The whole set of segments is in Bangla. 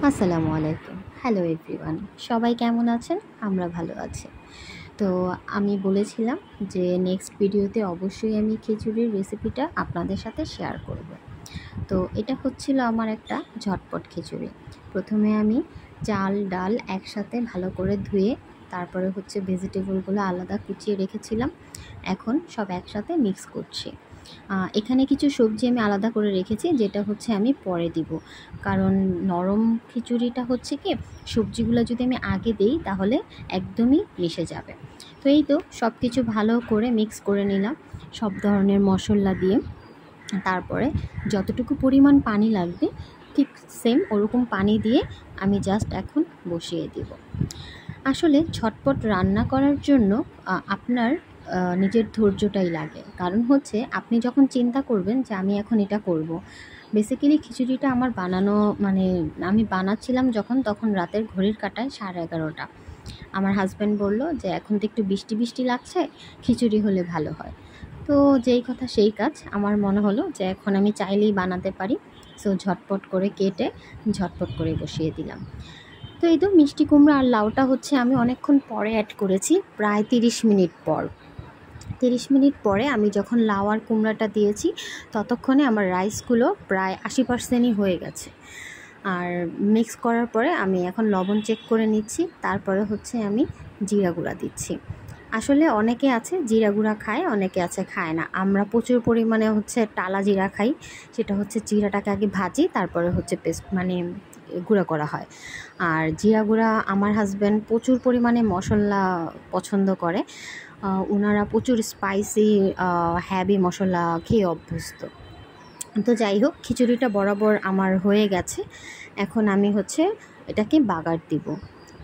আসসালামু আলাইকুম। হ্যালো এভরিওয়ান, সবাই কেমন আছেন? আমরা ভালো আছি। তো আমি বলেছিলাম যে নেক্সট ভিডিওতে অবশ্যই আমি খিচুড়ির রেসিপিটা আপনাদের সাথে শেয়ার করব। তো এটা হচ্ছিল আমার একটা ঝটপট খিচুড়ি। প্রথমে আমি চাল ডাল একসাথে ভালো করে ধুয়ে তারপরে হচ্ছে ভেজিটেবলগুলো আলাদা কুচিয়ে রেখেছিলাম। এখন সব একসাথে মিক্স করছি। এখানে কিছু সবজি আমি আলাদা করে রেখেছি, যেটা হচ্ছে আমি পরে দিব, কারণ নরম খিচুড়িটা হচ্ছে কি সবজিগুলো যদি আমি আগে দিই তাহলে একদমই মিশে যাবে। তো এই তো সব কিছু ভালো করে মিক্স করে নিলাম সব ধরনের মশলা দিয়ে। তারপরে যতটুকু পরিমাণ পানি লাগবে ঠিক সেম ওরকম পানি দিয়ে আমি জাস্ট এখন বসিয়ে দিব। আসলে ঝটপট রান্না করার জন্য আপনার নিজের ধৈর্যটাই লাগে। কারণ হচ্ছে আপনি যখন চিন্তা করবেন যে আমি এখন এটা করব, বেসিক্যালি খিচুড়িটা আমার বানানো মানে আমি বানাচ্ছিলাম যখন, তখন রাতের ঘড়ির কাঁটায় 11:30। আমার হাজব্যান্ড বলল যে এখন তো একটু বৃষ্টি বৃষ্টি লাগছে, খিচুড়ি হলে ভালো হয়। তো যেই কথা সেই কাজ, আমার মনে হলো যে এখন আমি চাইলেই বানাতে পারি। সো ঝটপট করে কেটে ঝটপট করে বসিয়ে দিলাম। তো এই তো মিষ্টি কুমড়া আর লাউটা হচ্ছে আমি অনেকক্ষণ পরে অ্যাড করেছি, প্রায় 30 মিনিট পর। 30 মিনিট পরে আমি যখন লাউ আর কুমড়াটা দিয়েছি ততক্ষণে আমার রাইসগুলো প্রায় 80%ই হয়ে গেছে। আর মিক্স করার পরে আমি এখন লবণ চেক করে নিচ্ছি, তারপরে হচ্ছে আমি জিরা গুঁড়া দিচ্ছি। আসলে অনেকে আছে জিরা গুঁড়া খায়, অনেকে আছে খায় না। আমরা প্রচুর পরিমাণে হচ্ছে টালা জিরা খাই, সেটা হচ্ছে জিরাটাকে আগে ভাজি তারপরে হচ্ছে পেস্ট মানে গুঁড়া করা হয়। আর জিরা গুঁড়া আমার হাজব্যান্ড প্রচুর পরিমাণে মশলা পছন্দ করে, ওনারা প্রচুর স্পাইসি হ্যাভি মশলা খেয়ে অভ্যস্ত। তো যাই হোক, খিচুড়িটা বরাবর আমার হয়ে গেছে। এখন আমি হচ্ছে এটাকে বাগার দিব।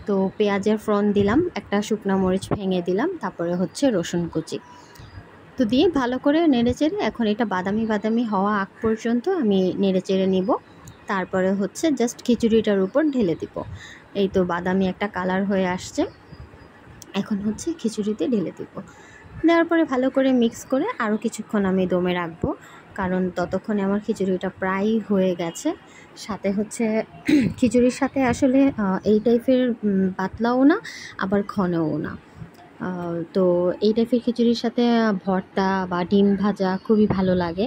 তো পেঁয়াজের ফোড়ন দিলাম, একটা শুকনো মরিচ ভেঙে দিলাম, তারপরে হচ্ছে রসুন কুচি তো দিয়ে ভালো করে নেড়েচেড়ে এখন এটা বাদামি বাদামি হওয়া আগ পর্যন্ত আমি নেড়েচেড়ে নিব। তারপরে হচ্ছে জাস্ট খিচুড়িটার উপর ঢেলে দিব। এই তো বাদামি একটা কালার হয়ে আসছে, এখন হচ্ছে খিচুড়িতে ঢেলে দিব। দেওয়ার পরে ভালো করে মিক্স করে আরও কিছুক্ষণ আমি দমে রাখবো, কারণ ততক্ষণে আমার খিচুড়িটা প্রায় হয়ে গেছে। সাথে হচ্ছে খিচুড়ির সাথে আসলে এই টাইপের পাতলাও না আবার ঘনও না। তো এই টাইপের খিচুড়ির সাথে ভর্তা বা ডিম ভাজা খুবই ভালো লাগে।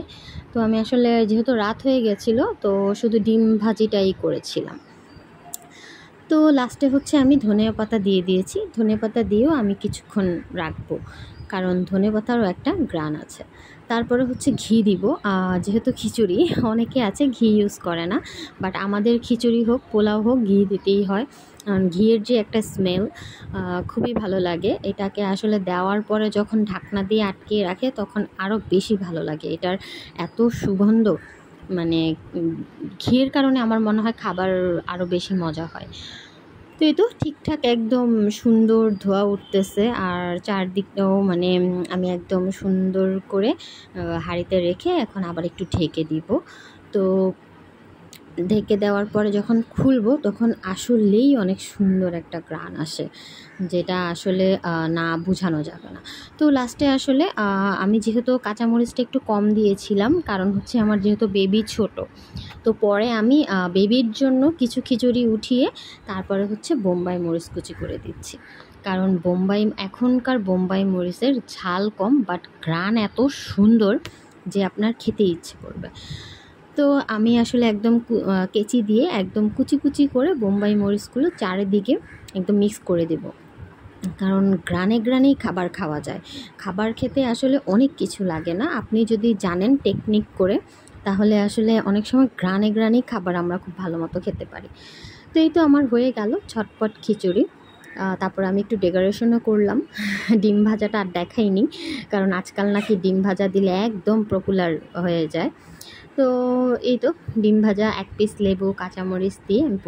তো আমি আসলে যেহেতু রাত হয়ে গেছিলো তো শুধু ডিম ভাজিটাই করেছিলাম। তো লাস্টে হচ্ছে আমি ধনিয়া পাতা দিয়ে দিয়েছি। ধনিয়া পাতা দিয়েও আমি কিছুক্ষণ রাখবো, কারণ ধনিয়া পাতারও একটা ঘ্রাণ আছে। তারপরে হচ্ছে ঘি দিব। যেহেতু খিচুড়ি, অনেকে আছে ঘি ইউজ করে না, বাট আমাদের খিচুড়ি হোক পোলাও হোক ঘি দিতেই হয়। ঘিয়ের যে একটা স্মেল খুবই ভালো লাগে। এটাকে আসলে দেওয়ার পরে যখন ঢাকনা দিয়ে আটকে রাখে তখন আরও বেশি ভালো লাগে। এটার এত সুগন্ধ, মানে ঘিয়ের কারণে আমার মনে হয় খাবার আরও বেশি মজা হয়। তো এই তো ঠিকঠাক একদম সুন্দর ধোয়া উঠতেছে, আর চারদিকটাও মানে আমি একদম সুন্দর করে হাঁড়িতে রেখে এখন আবার একটু ঢেকে দিব। তো ঢেকে দেওয়ার পরে যখন খুলবো তখন আসলেই অনেক সুন্দর একটা ঘ্রাণ আসে, যেটা আসলে না বোঝানো যাবে না। তো লাস্টে আসলে আমি যেহেতু কাঁচামরিচটা একটু কম দিয়েছিলাম, কারণ হচ্ছে আমার যেহেতু বেবি ছোট, তো পরে আমি বেবির জন্য কিছু খিচুড়ি উঠিয়ে তারপরে হচ্ছে বোম্বাই মরিচ কুচি করে দিচ্ছি। কারণ এখনকার বোম্বাই মরিচের ঝাল কম, বাট ঘ্রাণ এত সুন্দর যে আপনার খেতে ইচ্ছে করবে। তো আমি আসলে একদম কেচি দিয়ে একদম কুচি কুচি করে বোম্বাই মরিচগুলো চারিদিকে একদম মিক্স করে দেব, কারণ গ্রানে গ্রানেই খাবার খাওয়া যায়। খাবার খেতে আসলে অনেক কিছু লাগে না, আপনি যদি জানেন টেকনিক করে, তাহলে আসলে অনেক সময় গ্রানে গ্রানেই খাবার আমরা খুব ভালো মতো খেতে পারি। তো এই তো আমার হয়ে গেল ঝটপট খিচুড়ি। তারপর আমি একটু ডেকোরেশনও করলাম। ডিম ভাজাটা আর দেখাইনি, কারণ আজকাল নাকি ডিম ভাজা দিলে একদম পপুলার হয়ে যায়। তো এই তো ডিম ভাজা, এক পিস লেবু, কাঁচামরিচ দিয়ে আমি